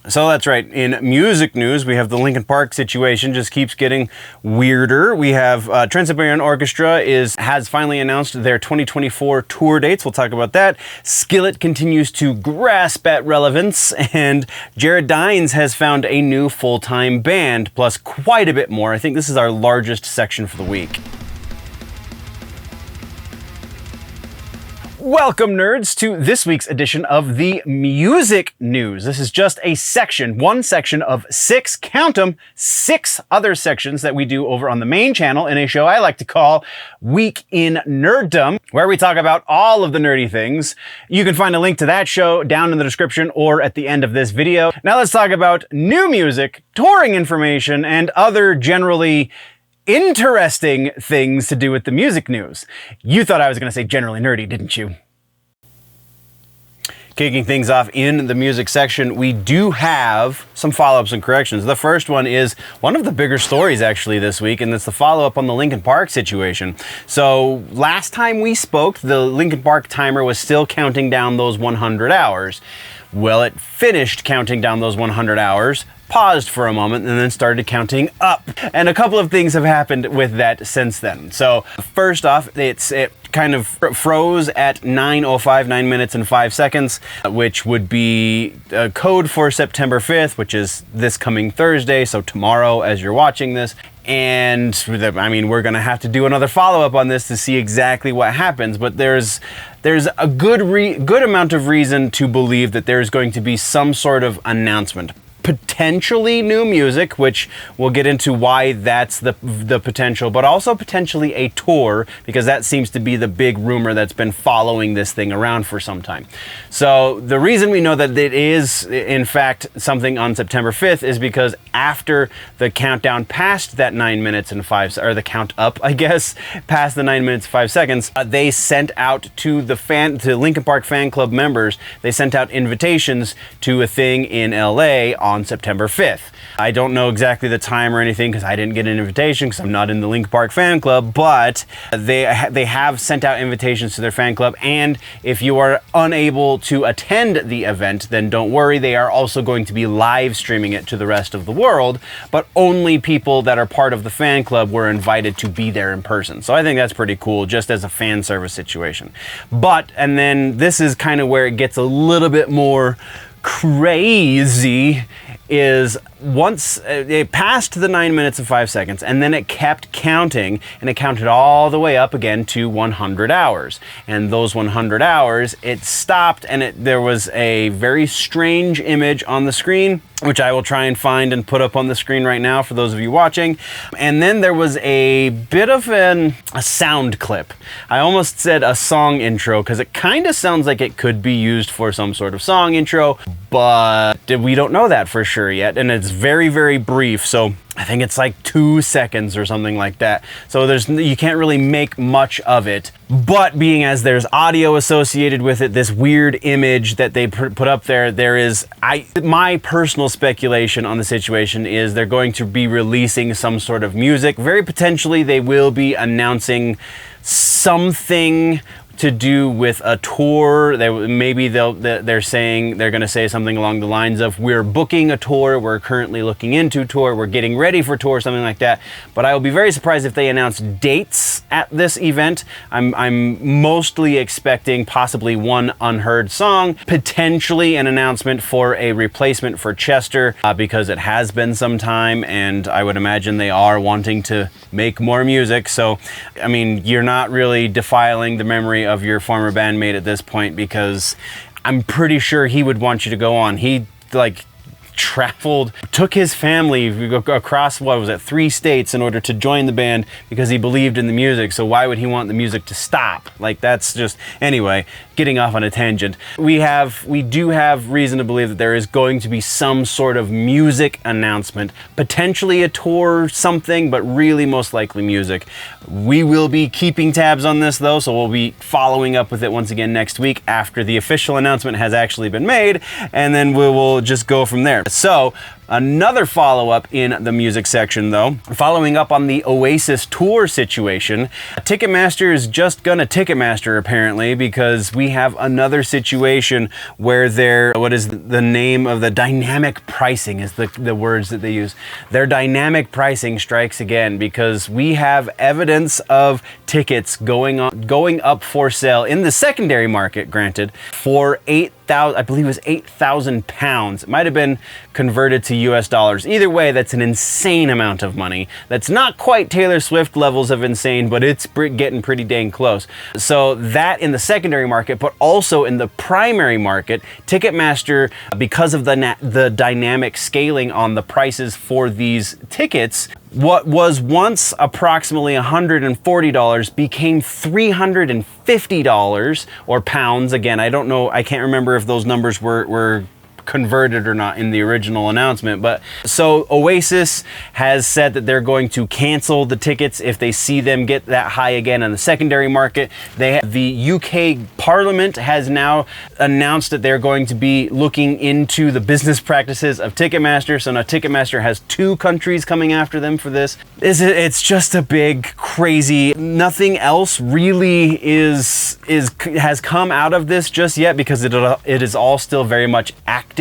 So that's right, in music news, we have the Linkin Park situation just keeps getting weirder. We have Siberian Orchestra has finally announced their 2024 tour dates. We'll talk about that. Skillet continues to grasp at relevance, and Jared Dines has found a new full-time band, plus quite a bit more. I think this is our largest section for the week. Welcome, nerds, to this week's edition of the Music News. This is just one section of six, count them, six other sections that we do over on the main channel in a show I like to call Week in Nerddom, where we talk about all of the nerdy things. You can find a link to that show down in the description or at the end of this video. Now let's talk about new music, touring information, and other generally interesting things to do with the music news. You thought I was going to say generally nerdy, didn't you? Kicking things off in the music section, we do have some follow-ups and corrections. The first one is one of the bigger stories actually this week, and it's the follow-up on the Linkin Park situation. So last time we spoke, the Linkin Park timer was still counting down those 100 hours. Well, it finished counting down those 100 hours, paused for a moment, and then started counting up. And a couple of things have happened with that since then. So first off, it kind of froze at 9:05, 9 minutes and 5 seconds, which would be a code for September 5th, which is this coming Thursday, so tomorrow as you're watching this. And I mean, we're gonna have to do another follow-up on this to see exactly what happens, but there's a good amount of reason to believe that there's going to be some sort of announcement. Potentially new music, which we'll get into why that's the potential, but also potentially a tour, because that seems to be the big rumor that's been following this thing around for some time. So the reason we know that it is in fact something on September 5th is because after the countdown past that 9 minutes and 5, or the count up, I guess, past the 9 minutes 5 seconds, they sent out to Linkin Park fan club members, they sent out invitations to a thing in LA on September 5th. I don't know exactly the time or anything because I didn't get an invitation because I'm not in the Linkin Park fan club, but they have sent out invitations to their fan club, and if you are unable to attend the event, then don't worry, they are also going to be live streaming it to the rest of the world, but only people that are part of the fan club were invited to be there in person. So I think that's pretty cool, just as a fan service situation. And then this is kind of where it gets a little bit more crazy, is once it passed the 9 minutes and 5 seconds, and then it kept counting, and it counted all the way up again to 100 hours. And those 100 hours, it stopped, and there was a very strange image on the screen, which I will try and find and put up on the screen right now for those of you watching. And then there was a bit of a sound clip. I almost said a song intro, because it kind of sounds like it could be used for some sort of song intro, but we don't know that for sure yet, and it's very, very brief, so I think it's like 2 seconds or something like that. So you can't really make much of it, but being as there's audio associated with it, this weird image that they put up there, my personal speculation on the situation is they're going to be releasing some sort of music. Very potentially they will be announcing something to do with a tour. They're saying they're going to say something along the lines of, we're booking a tour, we're currently looking into tour, we're getting ready for tour, something like that. But I will be very surprised if they announce dates at this event. I'm mostly expecting possibly one unheard song, potentially an announcement for a replacement for Chester, because it has been some time, and I would imagine they are wanting to make more music. So, I mean, you're not really defiling the memory of your former bandmate at this point, because I'm pretty sure he would want you to go on. He took his family across, 3 states in order to join the band because he believed in the music. So why would he want the music to stop? That's just, anyway, getting off on a tangent. We do have reason to believe that there is going to be some sort of music announcement, potentially a tour, something, but really most likely music. We will be keeping tabs on this though, so we'll be following up with it once again next week after the official announcement has actually been made, and then we will just go from there. So Another follow-up in the music section, though, following up on the Oasis tour situation, Ticketmaster is just gonna Ticketmaster, apparently, because we have another situation where what is the name of the dynamic pricing is the words that they use. Their dynamic pricing strikes again, because we have evidence of tickets going up for sale in the secondary market, granted, for I believe it was 8,000 pounds. It might have been converted to US dollars. Either way, that's an insane amount of money. That's not quite Taylor Swift levels of insane, but it's getting pretty dang close. So that in the secondary market, but also in the primary market, Ticketmaster, because of the dynamic scaling on the prices for these tickets, what was once approximately $140 became $350 or pounds. Again, I don't know, I can't remember if those numbers were converted or not in the original announcement. But so Oasis has said that they're going to cancel the tickets if they see them get that high again in the secondary market. The UK Parliament has now announced that they're going to be looking into the business practices of Ticketmaster. So now Ticketmaster has 2 countries coming after them for this. It's just a big, crazy, nothing else really has come out of this just yet, because it is all still very much active.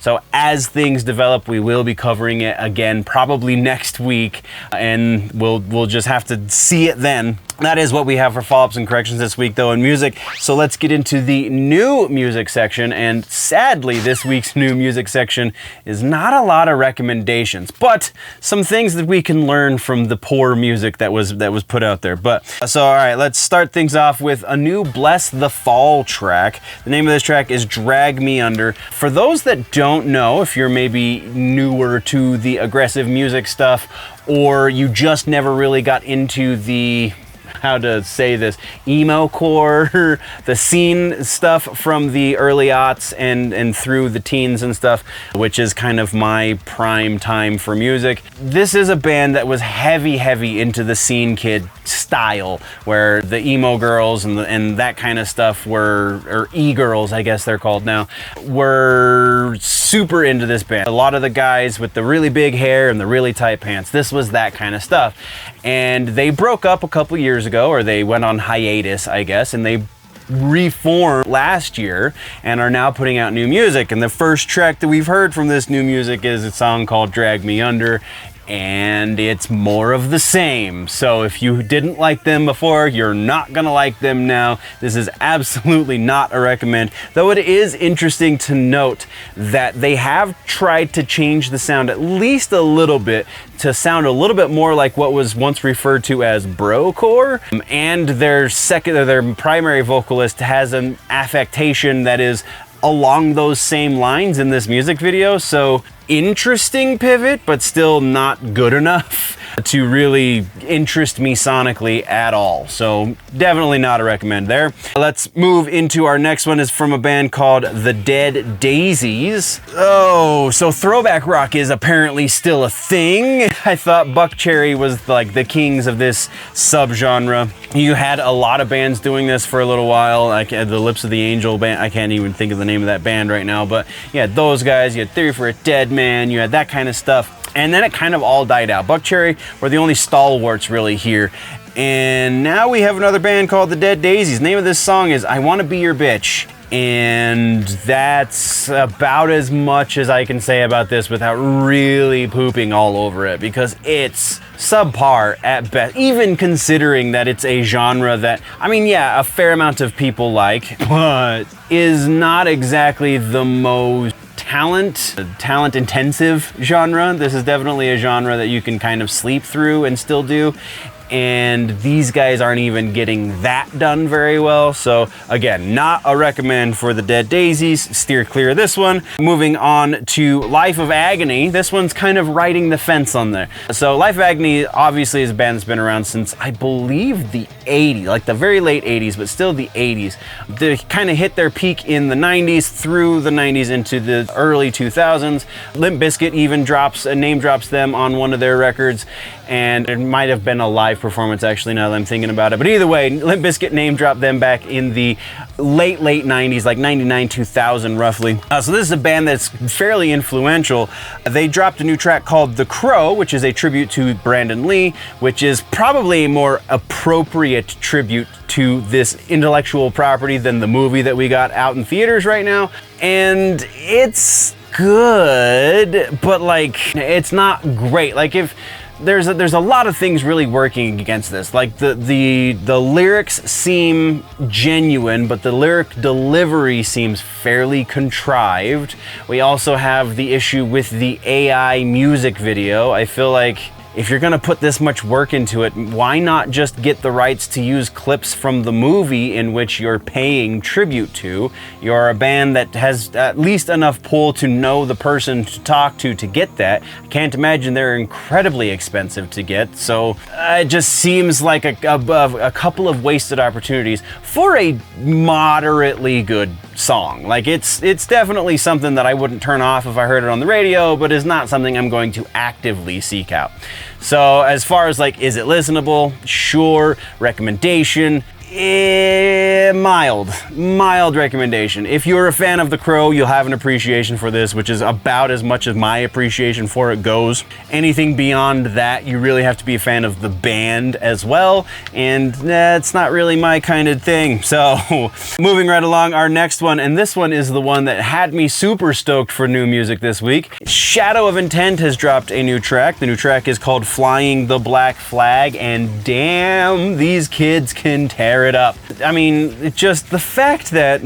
So as things develop, we will be covering it again, probably next week, and we'll just have to see it then. That is what we have for follow-ups and corrections this week, though, in music. So let's get into the new music section. And sadly, this week's new music section is not a lot of recommendations, but some things that we can learn from the poor music that was put out there. But so, all right, let's start things off with a new Bless the Fall track. The name of this track is Drag Me Under. For those that don't know, if you're maybe newer to the aggressive music stuff, or you just never really got into the, how to say this, emo core, the scene stuff from the early aughts and through the teens and stuff, which is kind of my prime time for music. This is a band that was heavy into the scene kid style, where the emo girls and that kind of stuff or e-girls, I guess they're called now, were super into this band. A lot of the guys with the really big hair and the really tight pants, this was that kind of stuff. And they broke up a couple years ago, or they went on hiatus, I guess, and they reformed last year and are now putting out new music. And the first track that we've heard from this new music is a song called Drag Me Under, and it's more of the same. So if you didn't like them before, you're not gonna like them now. This is absolutely not a recommend, though it is interesting to note that they have tried to change the sound at least a little bit to sound a little bit more like what was once referred to as brocore, and their primary vocalist has an affectation that is along those same lines in this music video. So interesting pivot, but still not good enough to really interest me sonically at all. So definitely not a recommend there. Let's move into our next one. Is from a band called the Dead Daisies. Oh, so throwback rock is apparently still a thing. I thought Buckcherry was like the kings of this subgenre. You had a lot of bands doing this for a little while, like the Lips of the Angel band. I can't even think of the name of that band right now, but you had those guys, you had Theory for a Dead Man, you had that kind of stuff. And then it kind of all died out. Buckcherry were the only stalwarts really here. And now we have another band called the Dead Daisies. The name of this song is I Wanna Be Your Bitch. And that's about as much as I can say about this without really pooping all over it, because it's subpar at best, even considering that it's a genre that, I mean, yeah, a fair amount of people like, but is not exactly the most talent intensive genre. This is definitely a genre that you can kind of sleep through and still do. And these guys aren't even getting that done very well. So again, not a recommend for the Dead Daisies. Steer clear of this one. Moving on to Life of Agony. This one's kind of riding the fence on there. So Life of Agony obviously is a band that's been around since, I believe, the 80s, like the very late 80s, but still the 80s. They kind of hit their peak in the 90s, through the 90s into the early 2000s. Limp Bizkit even name drops them on one of their records. And it might have been a live performance, actually, now that I'm thinking about it. But either way, Limp Bizkit name dropped them back in the late 90s, like 99, 2000 roughly. So this is a band that's fairly influential. They dropped a new track called The Crow, which is a tribute to Brandon Lee, which is probably a more appropriate tribute to this intellectual property than the movie that we got out in theaters right now. And it's good, but like, it's not great. Like, if there's a lot of things really working against this. Like the lyrics seem genuine, but the lyric delivery seems fairly contrived. We also have the issue with the AI music video. I feel like if you're gonna put this much work into it, why not just get the rights to use clips from the movie in which you're paying tribute to? You're a band that has at least enough pull to know the person to talk to get that. I can't imagine they're incredibly expensive to get, so it just seems like a couple of wasted opportunities for a moderately good song. Like, it's definitely something that I wouldn't turn off if I heard it on the radio, but is not something I'm going to actively seek out. So as far as like, is it listenable? Sure. Recommendation? Mild recommendation. If you're a fan of The Crow, you'll have an appreciation for this, which is about as much as my appreciation for it goes. Anything beyond that, you really have to be a fan of the band as well, and that's not really my kind of thing. So moving right along, our next one, and this one is the one that had me super stoked for new music this week. Shadow of Intent has dropped a new track. The new track is called Flying the Black Flag, and damn, these kids can tear it up. I mean, it's just the fact that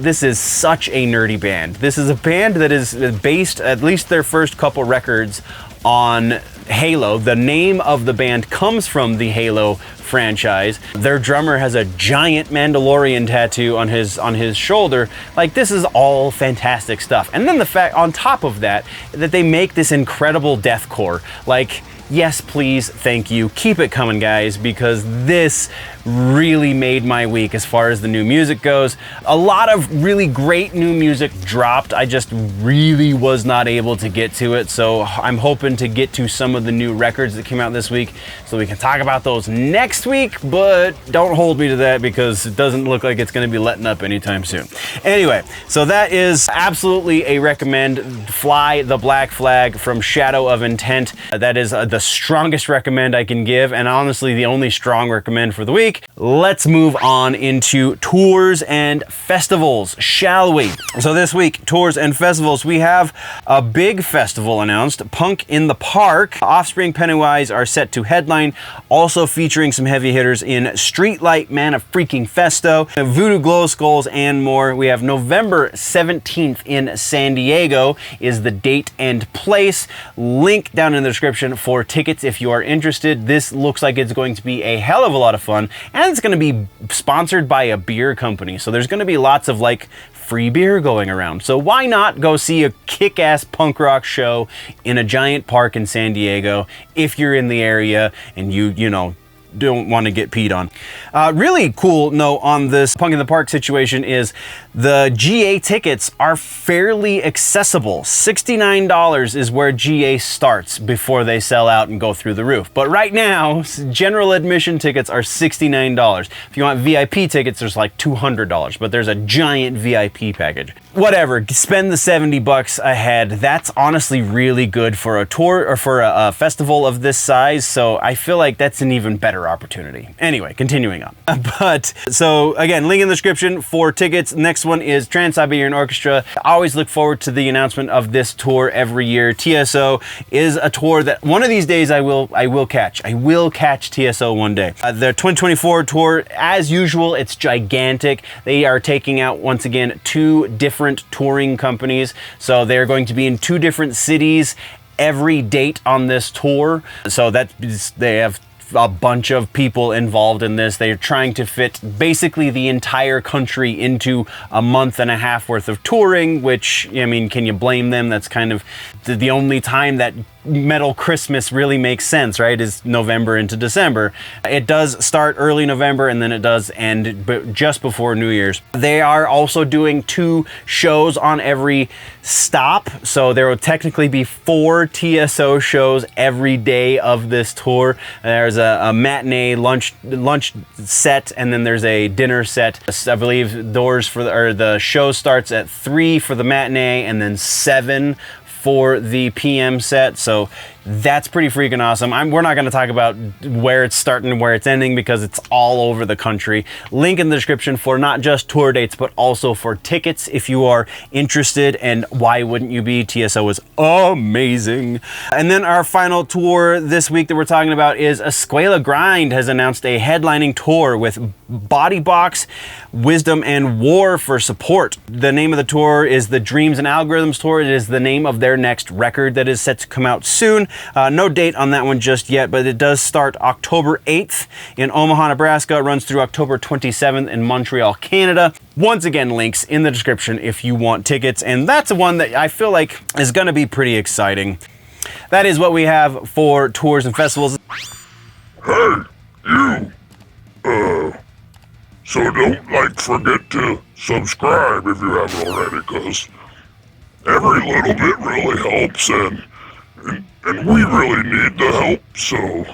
this is such a nerdy band. This is a band that is based, at least their first couple records, on Halo. The name of the band comes from the Halo franchise. Their drummer has a giant Mandalorian tattoo on his shoulder. Like, this is all fantastic stuff. And then the fact on top of that they make this incredible deathcore. Like, yes, please, thank you. Keep it coming, guys, because this really made my week as far as the new music goes. A lot of really great new music dropped. I just really was not able to get to it, so I'm hoping to get to some of the new records that came out this week so we can talk about those next week, but don't hold me to that because it doesn't look like it's going to be letting up anytime soon. Anyway, so that is absolutely a recommend. Fly the Black Flag from Shadow of Intent. That is the strongest recommend I can give, and honestly the only strong recommend for the week. Let's move on into tours and festivals, shall we? So this week, tours and festivals, we have a big festival announced, Punk in the Park. Offspring, Pennywise are set to headline, also featuring some heavy hitters in Streetlight Manifesto, Voodoo Glow Skulls, and more. We have November 17th in San Diego is the date and place. Link down in the description for tickets if you are interested. This looks like it's going to be a hell of a lot of fun, and it's going to be sponsored by a beer company, so there's going to be lots of like free beer going around. So why not go see a kick-ass punk rock show in a giant park in San Diego if you're in the area and you know, don't want to get peed on. Really cool note on this Punk in the Park situation is the GA tickets are fairly accessible. $69 is where GA starts before they sell out and go through the roof. But right now, general admission tickets are $69. If you want VIP tickets, there's like $200, but there's a giant VIP package. Whatever, spend the $70 ahead. That's honestly really good for a tour or for a festival of this size, so I feel like that's an even better opportunity. Anyway, continuing on. But so again, link in the description for tickets. Next one is Trans-Siberian Orchestra. I always look forward to the announcement of this tour every year. TSO is a tour that one of these days I will catch. I will catch TSO one day. The 2024 tour, as usual, it's gigantic. They are taking out, once again, 2 different touring companies. So they're going to be in 2 different cities every date on this tour. So that they have a bunch of people involved in this. They're trying to fit basically the entire country into a month and a half worth of touring, which, I mean, can you blame them? That's kind of the only time that metal Christmas really makes sense, right? Is November into December. It does start early November and then it does end just before New Year's. They are also doing 2 shows on every stop, so there will technically be 4 TSO shows every day of this tour. There's a matinee lunch set, and then there's a dinner set. I believe the show starts at 3 for the matinee and then 7 for the PM set, so that's pretty freaking awesome. We're not going to talk about where it's starting and where it's ending because it's all over the country. Link in the description for not just tour dates, but also for tickets if you are interested, and why wouldn't you be? TSO is amazing. And then our final tour this week that we're talking about is Escala Grind has announced a headlining tour with Body Box, Wisdom, and War for support. The name of the tour is the Dreams and Algorithms Tour. It is the name of their next record that is set to come out soon. No date on that one just yet, but it does start October 8th in Omaha, Nebraska. It runs through October 27th in Montreal, Canada. Once again, links in the description if you want tickets, and that's the one that I feel like is going to be pretty exciting. That is what we have for tours and festivals. Hey, you! So don't, forget to subscribe if you haven't already, because every little bit really helps, and we really need the help, so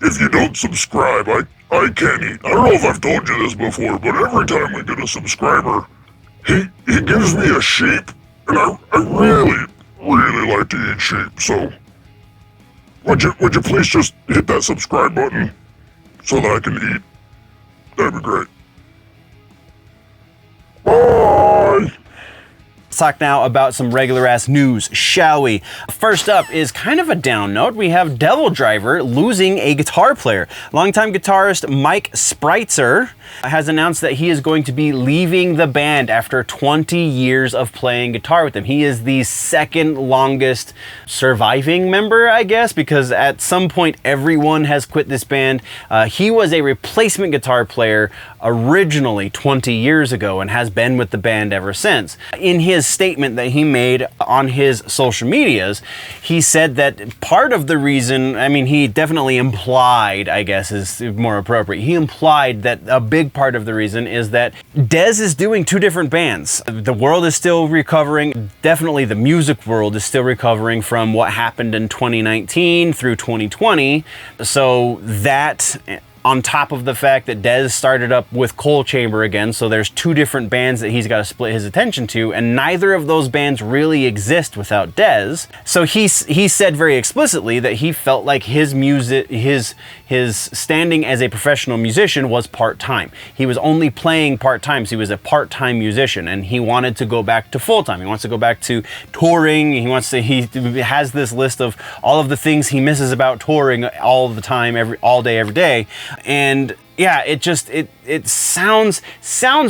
if you don't subscribe, I can't eat. I don't know if I've told you this before, but every time we get a subscriber, he gives me a sheep, and I really, really like to eat sheep, so would you please just hit that subscribe button so that I can eat? That'd be great. Bye! Let's talk now about some regular ass news, shall we? First up is kind of a down note. We have DevilDriver losing a guitar player. Longtime guitarist Mike Spreitzer has announced that he is going to be leaving the band after 20 years of playing guitar with them. He is the second longest surviving member, I guess, because at some point everyone has quit this band. He was a replacement guitar player originally 20 years ago and has been with the band ever since. In his statement that he made on his social medias, he said that part of the reason, he definitely implied, I guess is more appropriate, he implied that a big part of the reason is that Dez is doing 2 different bands. The world is still recovering. Definitely the music world is still recovering from what happened in 2019 through 2020. So that, on top of the fact that Dez started up with Coal Chamber again, so there's 2 different bands that he's got to split his attention to, and neither of those bands really exist without Dez. So he said very explicitly that he felt like his music, his standing as a professional musician was part-time. He was only playing part-time, so he was a part-time musician, and he wanted to go back to full-time. He wants to go back to touring. He has this list of all of the things he misses about touring all the time, all day, every day. And yeah, it sounds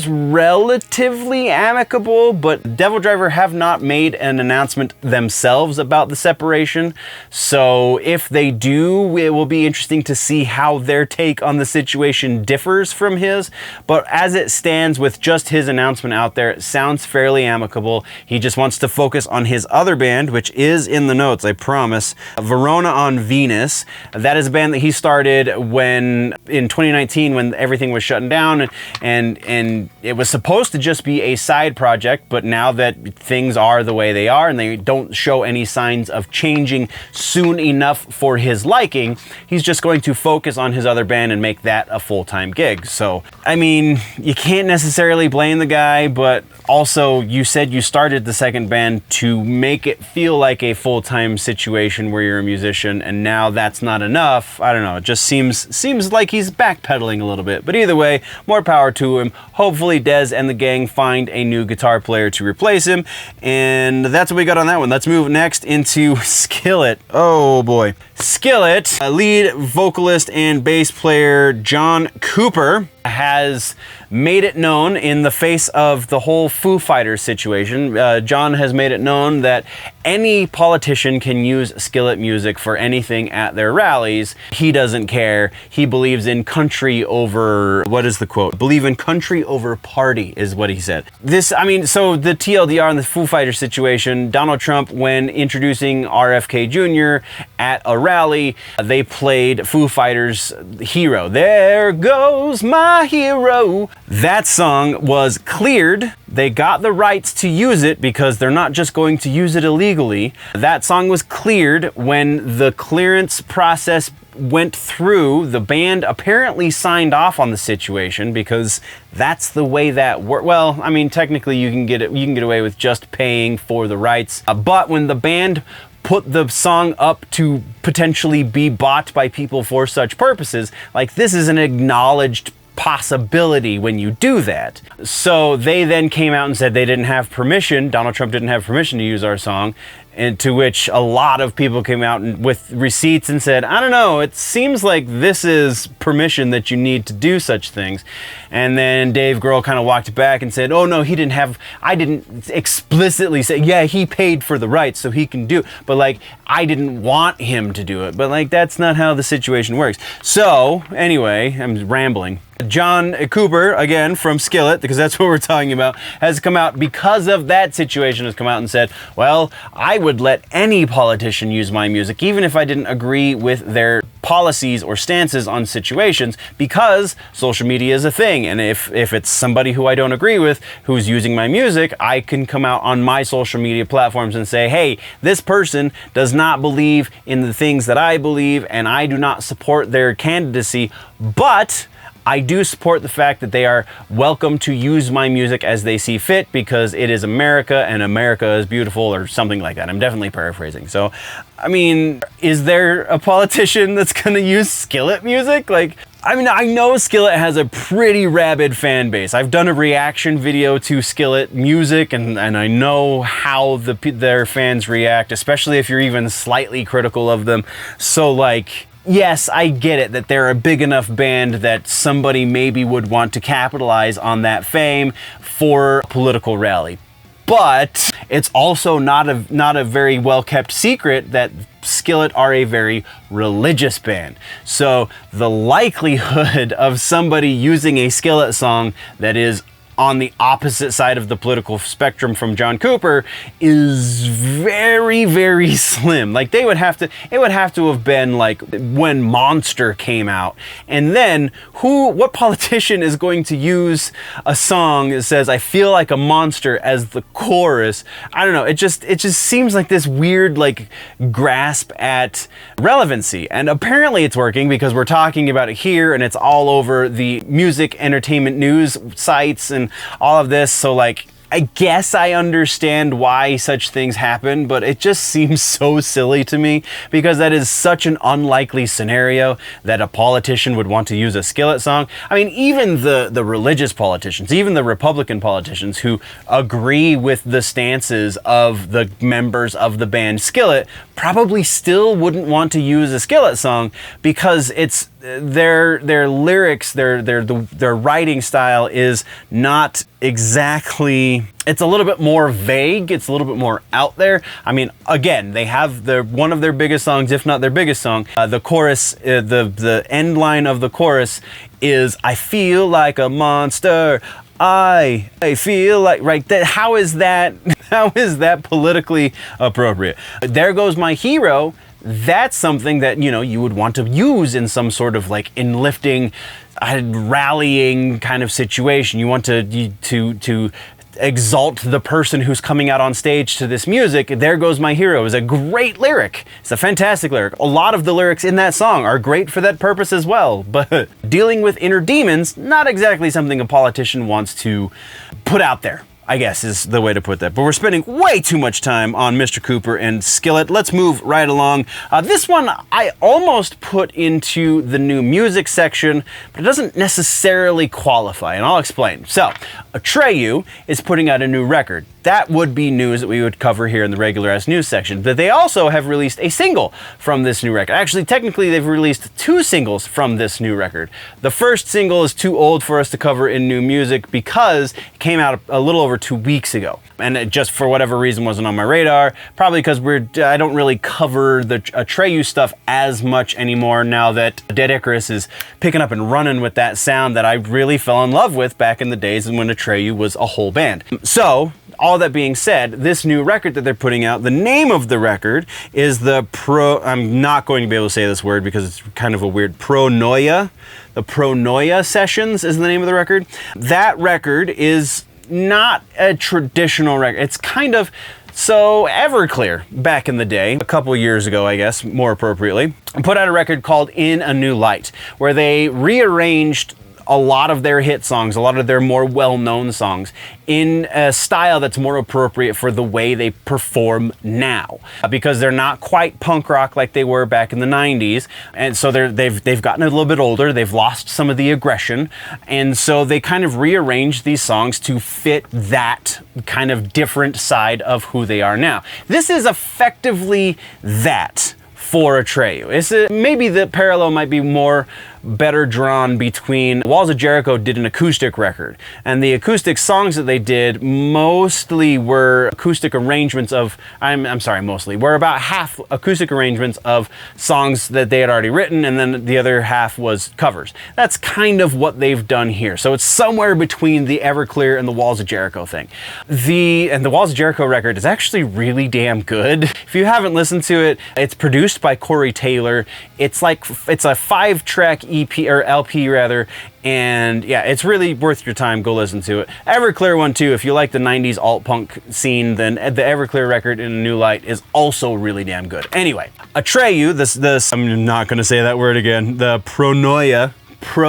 relatively amicable, but DevilDriver have not made an announcement themselves about the separation. So if they do, it will be interesting to see how their take on the situation differs from his. But as it stands with just his announcement out there, it sounds fairly amicable. He just wants to focus on his other band, which is in the notes, I promise. Verona on Venus. That is a band that he started in 2019 when everything was shutting down, and it was supposed to just be a side project, but now that things are the way they are and they don't show any signs of changing soon enough for his liking, he's just going to focus on his other band and make that a full-time gig. So, you can't necessarily blame the guy, but also you said you started the second band to make it feel like a full-time situation where you're a musician, and now that's not enough. I don't know, it just seems like he's backpedaling a little bit, but either way, more power to him. Hopefully Dez and the gang find a new guitar player to replace him, and that's what we got on that one. Let's move next into Skillet. Oh boy. Skillet, lead vocalist and bass player John Cooper has made it known in the face of the whole Foo Fighters situation. John has made it known that any politician can use Skillet music for anything at their rallies. He doesn't care. He believes in country over, what is the quote? Believe in country over party is what he said. So the TLDR and the Foo Fighters situation, Donald Trump, when introducing RFK Jr. at a rally, they played Foo Fighters' Hero. There goes my hero. That song was cleared. They got the rights to use it because they're not just going to use it illegally. That song was cleared when the clearance process went through. The band apparently signed off on the situation because that's the way that works. Well, I mean, technically you can get away with just paying for the rights. But when the band put the song up to potentially be bought by people for such purposes, like, this is an acknowledged possibility when you do that. So they then came out and said they didn't have permission, Donald Trump didn't have permission to use our song, and to which a lot of people came out with receipts and said, I don't know, it seems like this is permission that you need to do such things. And then Dave Grohl kind of walked back and said, oh no, I didn't explicitly say, yeah, he paid for the rights so he can do, but like, I didn't want him to do it. But like, that's not how the situation works. So anyway, I'm rambling. John Cooper, again, from Skillet, because that's what we're talking about, has come out because of that situation, has come out and said, well, I would let any politician use my music, even if I didn't agree with their policies or stances on situations, because social media is a thing. And if it's somebody who I don't agree with who's using my music, I can come out on my social media platforms and say, hey, this person does not believe in the things that I believe, and I do not support their candidacy, but I do support the fact that they are welcome to use my music as they see fit because it is America and America is beautiful, or something like that. I'm definitely paraphrasing. So, I mean, is there a politician that's gonna use Skillet music? Like, I mean, I know Skillet has a pretty rabid fan base. I've done a reaction video to Skillet music, and I know how their fans react, especially if you're even slightly critical of them. So, like, yes, I get it that they're a big enough band that somebody maybe would want to capitalize on that fame for a political rally. But it's also not a very well-kept secret that Skillet are a very religious band. So the likelihood of somebody using a Skillet song that is on the opposite side of the political spectrum from John Cooper is very, very slim. Like, it would have to have been like when Monster came out. And then what politician is going to use a song that says, I feel like a monster, as the chorus? I don't know. It just seems like this weird, like, grasp at relevancy. And apparently it's working because we're talking about it here and it's all over the music entertainment news sites and all of this. So, like, I guess I understand why such things happen, but it just seems so silly to me because that is such an unlikely scenario that a politician would want to use a Skillet song. I mean, even the religious politicians, even the Republican politicians who agree with the stances of the members of the band Skillet probably still wouldn't want to use a Skillet song because it's their lyrics, their writing style is not exactly, it's a little bit more vague, it's a little bit more out there. I mean, again, they have one of their biggest songs, if not their biggest song. The chorus, the end line of the chorus is, I feel like a monster, I feel like, right, how is that politically appropriate? There goes my hero. That's something that, you know, you would want to use in some sort of like enlifting, rallying kind of situation. You want to exalt the person who's coming out on stage to this music. There Goes My Hero is a great lyric. It's a fantastic lyric. A lot of the lyrics in that song are great for that purpose as well. But dealing with inner demons, not exactly something a politician wants to put out there. I guess is the way to put that. But we're spending way too much time on Mr. Cooper and Skillet. Let's move right along. This one I almost put into the new music section, but it doesn't necessarily qualify, and I'll explain. So, Atreyu is putting out a new record. That would be news that we would cover here in the regular ass news section. But they also have released a single from this new record. Actually, technically, they've released 2 singles from this new record. The first single is too old for us to cover in new music because it came out a little over 2 weeks ago. And it just for whatever reason wasn't on my radar. Probably because I don't really cover the Atreyu stuff as much anymore now that Dead Icarus is picking up and running with that sound that I really fell in love with back in the days when Atreyu was a whole band. So, all that being said, this new record that they're putting out, the name of the record is I'm not going to be able to say this word because it's kind of a weird, Pronoia. The Pronoia Sessions is the name of the record. That record is not a traditional record. It's kind of, so Everclear, back in the day, a couple years ago, I guess, more appropriately, put out a record called In a New Light, where they rearranged a lot of their hit songs, a lot of their more well-known songs, in a style that's more appropriate for the way they perform now. Because they're not quite punk rock like they were back in the 90s, and so they've gotten a little bit older, they've lost some of the aggression, and so they kind of rearranged these songs to fit that kind of different side of who they are now. This is effectively that for Atreyu. Maybe the parallel might be better drawn between Walls of Jericho did an acoustic record, and the acoustic songs that they did mostly were acoustic arrangements of, were about half acoustic arrangements of songs that they had already written, and then the other half was covers. That's kind of what they've done here. So it's somewhere between the Everclear and the Walls of Jericho thing. The Walls of Jericho record is actually really damn good. If you haven't listened to it, it's produced by Corey Taylor. It's a 5-track EP or LP rather, and yeah, it's really worth your time. Go listen to it. Everclear one too. If you like the 90s alt punk scene, then the Everclear record In a New Light is also really damn good. Anyway, Atreyu, this I'm not gonna say that word again. The Pronoia.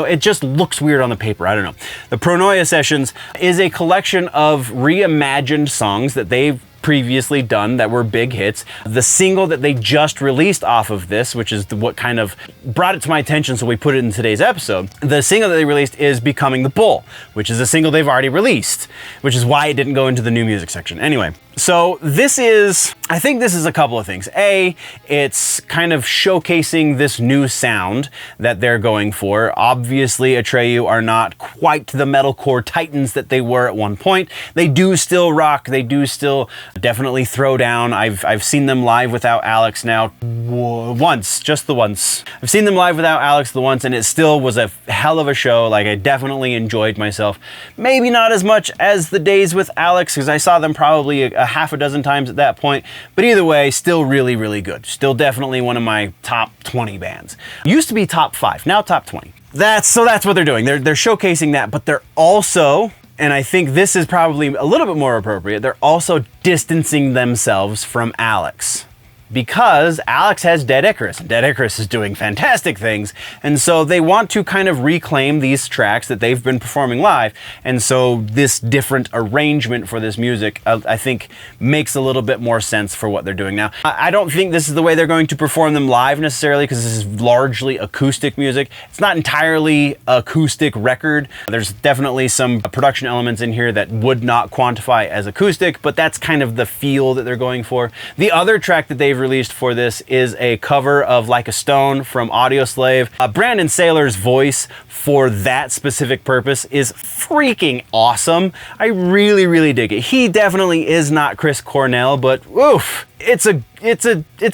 It just looks weird on the paper, I don't know. The Pronoia Sessions is a collection of reimagined songs that they've previously done that were big hits. The single that they just released off of this, which is what kind of brought it to my attention, so we put it in today's episode. The single that they released is Becoming the Bull, which is a single they've already released, which is why it didn't go into the new music section. Anyway, so I think this is a couple of things. A, it's kind of showcasing this new sound that they're going for. Obviously, Atreyu are not quite the metalcore titans that they were at one point. They do still rock, they do still definitely throw down. I've seen them live without Alex now once, just the once. I've seen them live without Alex the once, and it still was a hell of a show. Like, I definitely enjoyed myself. Maybe not as much as the days with Alex, because I saw them probably a half a dozen times at that point, but either way, still really, really good. Still definitely one of my top 20 bands. Used to be top 5, now top 20. That's what they're doing. They're showcasing that, but they're also, and I think this is probably a little bit more appropriate, they're also distancing themselves from Alex. Because Alex has Dead Icarus, and Dead Icarus is doing fantastic things, and so they want to kind of reclaim these tracks that they've been performing live, and so this different arrangement for this music, I think, makes a little bit more sense for what they're doing now. I don't think this is the way they're going to perform them live necessarily, because this is largely acoustic music. It's not entirely acoustic record. There's definitely some production elements in here that would not quantify as acoustic, but that's kind of the feel that they're going for. The other track that they've released for this is a cover of Like a Stone from Audioslave. Brandon Saylor's voice for that specific purpose is freaking awesome. I really, really dig it. He definitely is not Chris Cornell, but oof, it's a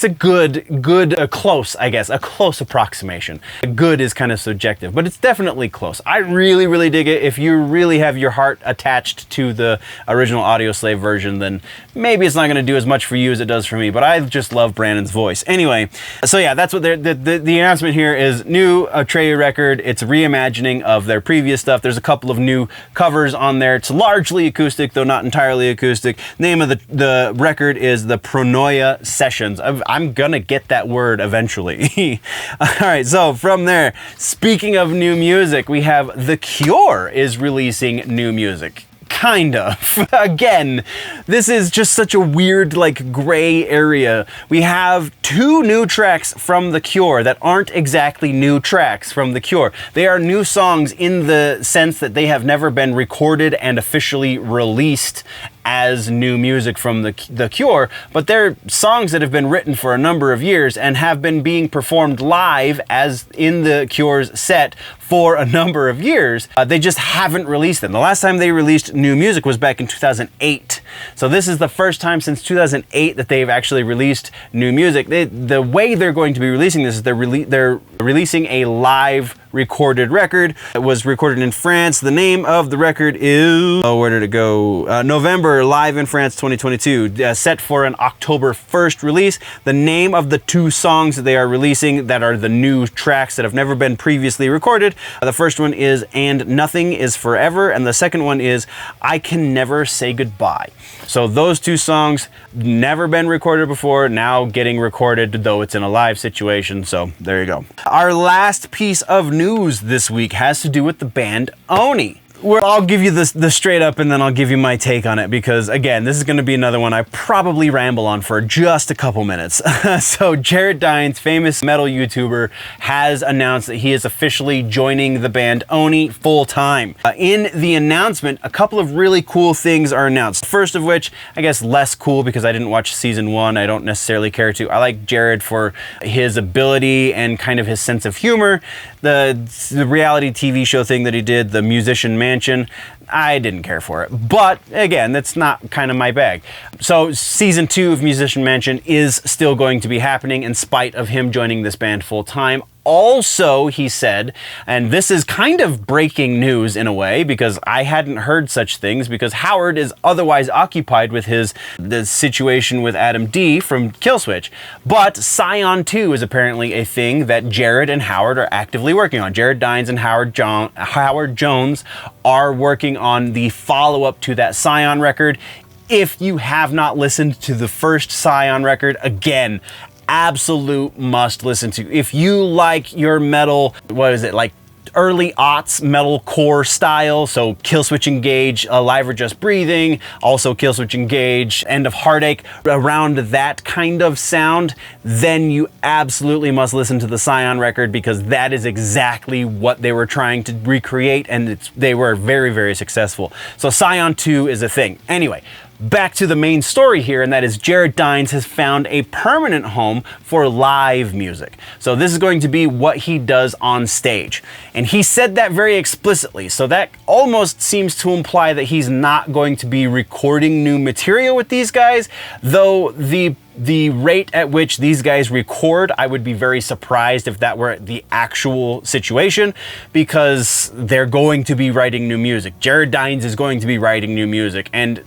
good close, I guess, a close approximation. Good is kind of subjective, but it's definitely close. I really, really dig it. If you really have your heart attached to the original Audioslave version, then maybe it's not going to do as much for you as it does for me, but I just love Brandon's voice. Anyway, so yeah, that's what the announcement here is. New Atreyu record. It's a reimagining of their previous stuff. There's a couple of new covers on there. It's largely acoustic, though not entirely acoustic. Name of the record is the Pronoia Sessions. I'm gonna get that word eventually. All right, so from there, speaking of new music, we have The Cure is releasing new music. Kind of. Again, this is just such a weird, like, gray area. We have 2 new tracks from The Cure that aren't exactly new tracks from The Cure. They are new songs in the sense that they have never been recorded and officially released as new music from the Cure, but they're songs that have been written for a number of years and have been being performed live as in the Cure's set for a number of years. They just haven't released them. The last time they released new music was back in 2008. So this is the first time since 2008 that they've actually released new music. The way they're going to be releasing this is they're releasing a live recorded record. It was recorded in France. The name of the record is, where did it go? November, live in France 2022, set for an October 1st release. The name of the 2 songs that they are releasing that are the new tracks that have never been previously recorded. The first one is And Nothing Is Forever, and the second one is I Can Never Say Goodbye. So those 2 songs, never been recorded before, now getting recorded, though it's in a live situation, so there you go. Our last piece of news this week has to do with the band Oni. Well, I'll give you the straight up and then I'll give you my take on it because, again, this is going to be another one I probably ramble on for just a couple minutes. So Jared Dines, famous metal YouTuber, has announced that he is officially joining the band Oni full-time. In the announcement, a couple of really cool things are announced. First of which, I guess less cool because I didn't watch season 1. I don't necessarily care to. I like Jared for his ability and kind of his sense of humor. The reality TV show thing that he did, the Musician Mansion, I didn't care for it. But again, that's not kind of my bag. So season 2 of Musician Mansion is still going to be happening in spite of him joining this band full time. Also, he said, and this is kind of breaking news in a way because I hadn't heard such things because Howard is otherwise occupied with the situation with Adam D from Killswitch. But Scion 2 is apparently a thing that Jared and Howard are actively working on. Jared Dines and Howard Jones are working on the follow-up to that Scion record. If you have not listened to the first Scion record, again, absolute must listen to. If you like your metal, what is it, like early aughts metalcore style, so Killswitch Engage, Alive or Just Breathing, also Killswitch Engage, End of Heartache, around that kind of sound, then you absolutely must listen to the Scion record because that is exactly what they were trying to recreate and they were very, very successful. So Scion 2 is a thing. Anyway, back to the main story here, and that is Jared Dines has found a permanent home for live music. So this is going to be what he does on stage. And he said that very explicitly, so that almost seems to imply that he's not going to be recording new material with these guys, though the rate at which these guys record, I would be very surprised if that were the actual situation because they're going to be writing new music. Jared Dines is going to be writing new music, and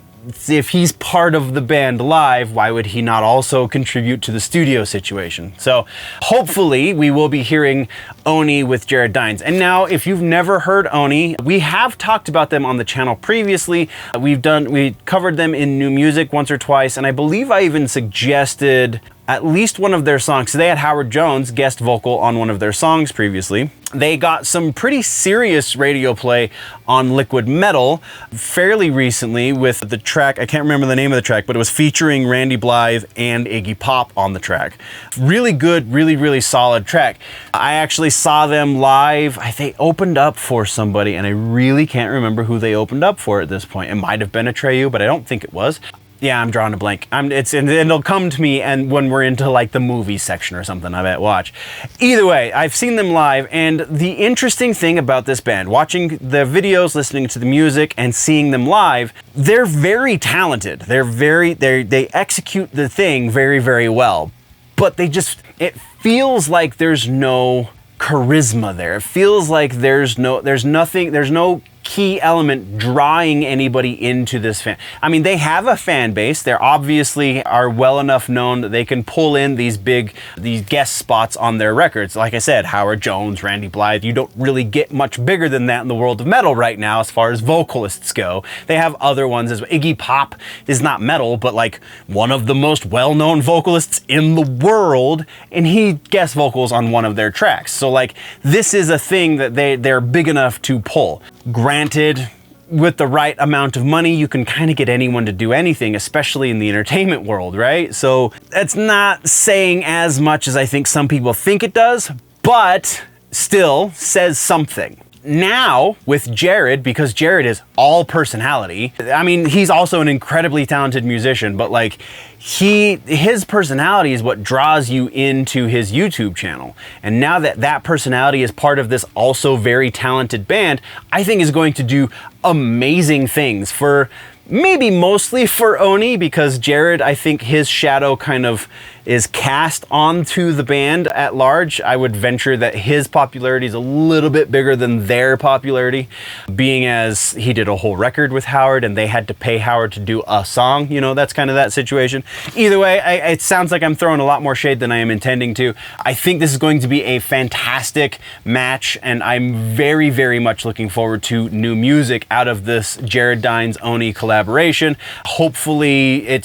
if he's part of the band live, why would he not also contribute to the studio situation? So hopefully we will be hearing Oni with Jared Dines. And now, if you've never heard Oni, we have talked about them on the channel previously. We covered them in new music once or twice, and I believe I even suggested at least one of their songs. So they had Howard Jones guest vocal on one of their songs previously. They got some pretty serious radio play on Liquid Metal fairly recently with the track, I can't remember the name of the track, but it was featuring Randy Blythe and Iggy Pop on the track. Really good, really, really solid track. I actually saw them live. They opened up for somebody, and I really can't remember who they opened up for at this point. It might have been Atreyu, but I don't think it was. Yeah, I'm drawing a blank. And it'll come to me and when we're into like the movie section or something, I bet watch. Either way, I've seen them live, and the interesting thing about this band, watching the videos, listening to the music, and seeing them live, they're very talented. They execute the thing very, very well. But it feels like there's no charisma there. It feels like there's no key element drawing anybody into this fan. I mean, they have a fan base. They obviously are well enough known that they can pull in these guest spots on their records. Like I said, Howard Jones, Randy Blythe, you don't really get much bigger than that in the world of metal right now as far as vocalists go. They have other ones as well. Iggy Pop is not metal, but like one of the most well-known vocalists in the world, and he guest vocals on one of their tracks. So like, this is a thing that they're big enough to pull. Granted, with the right amount of money, you can kind of get anyone to do anything, especially in the entertainment world, right? So that's not saying as much as I think some people think it does, but still says something. Now, with Jared, because Jared is all personality, I mean, he's also an incredibly talented musician, but like, his personality is what draws you into his YouTube channel. And now that that personality is part of this also very talented band, I think is going to do amazing things for maybe mostly for Oni, because Jared, I think his shadow kind of is cast onto the band at large. I would venture that his popularity is a little bit bigger than their popularity, being as he did a whole record with Howard and they had to pay Howard to do a song. You know, that's kind of that situation. Either way, it sounds like I'm throwing a lot more shade than I am intending to. I think this is going to be a fantastic match, and I'm very, very much looking forward to new music out of this Jared Dines Oni collaboration. Hopefully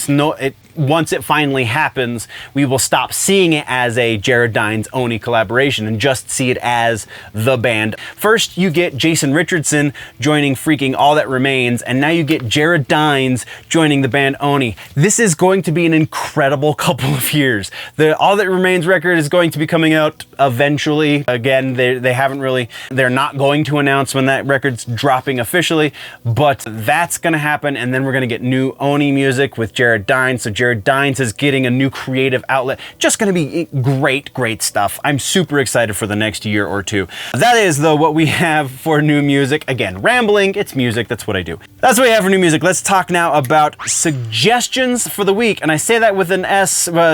once it finally happens, we will stop seeing it as a Jared Dines Oni collaboration and just see it as the band. First, you get Jason Richardson joining freaking All That Remains, and now you get Jared Dines joining the band Oni. This is going to be an incredible couple of years. The All That Remains record is going to be coming out eventually. Again, they're not going to announce when that record's dropping officially, but that's gonna happen, and then we're gonna get new Oni music with Jared Dines. So Jared Dines is getting a new creative outlet. Just gonna be great, great stuff. I'm super excited for the next year or two. That is, though, what we have for new music. Again, rambling, it's music, that's what I do. That's what we have for new music. Let's talk now about suggestions for the week. And I say that with an S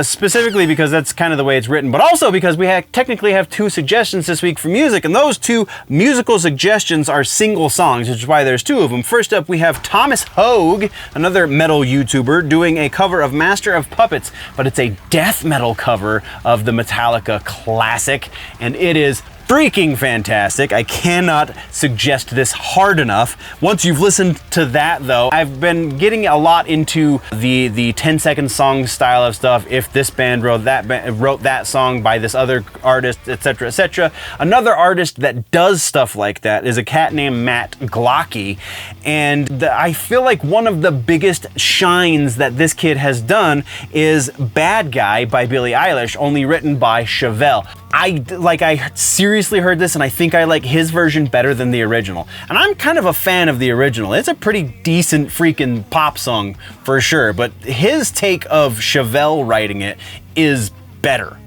specifically because that's kind of the way it's written, but also because we technically have two suggestions this week for music, and those two musical suggestions are single songs, which is why there's two of them. First up, we have Thomas Hogue, another metal YouTuber, doing a cover of Master of Puppets, but it's a death metal cover of the Metallica classic, and it is freaking fantastic. I cannot suggest this hard enough. Once you've listened to that, though, I've been getting a lot into the 10-second song style of stuff. If this band wrote that song by this other artist, etc., etc. Another artist that does stuff like that is a cat named Matt Glocky, and I feel like one of the biggest shines that this kid has done is Bad Guy by Billie Eilish, only written by Chevelle. I seriously heard this, and I think I like his version better than the original. And I'm kind of a fan of the original. It's a pretty decent freaking pop song for sure, but his take of Chevelle writing it is better.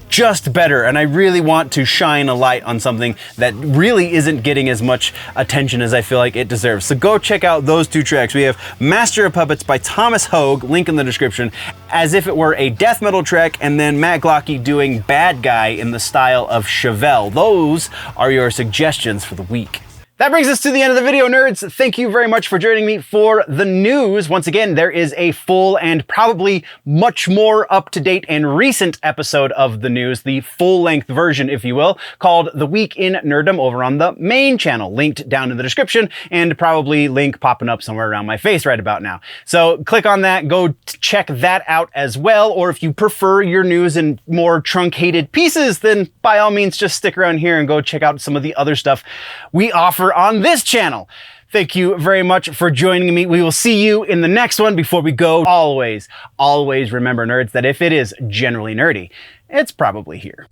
just better. And I really want to shine a light on something that really isn't getting as much attention as I feel like it deserves. So go check out those two tracks. We have Master of Puppets by Thomas Hogue, link in the description, as if it were a death metal track, and then Matt Glocky doing Bad Guy in the style of Chevelle. Those are your suggestions for the week. That brings us to the end of the video, nerds. Thank you very much for joining me for the news. Once again, there is a full and probably much more up-to-date and recent episode of the news, the full-length version, if you will, called The Week in Nerddom over on the main channel, linked down in the description, and probably link popping up somewhere around my face right about now. So click on that, go check that out as well, or if you prefer your news in more truncated pieces, then by all means just stick around here and go check out some of the other stuff we offer on this channel. Thank you very much for joining me. We will see you in the next one. Before we go, always remember, nerds, that if it is generally nerdy, it's probably here.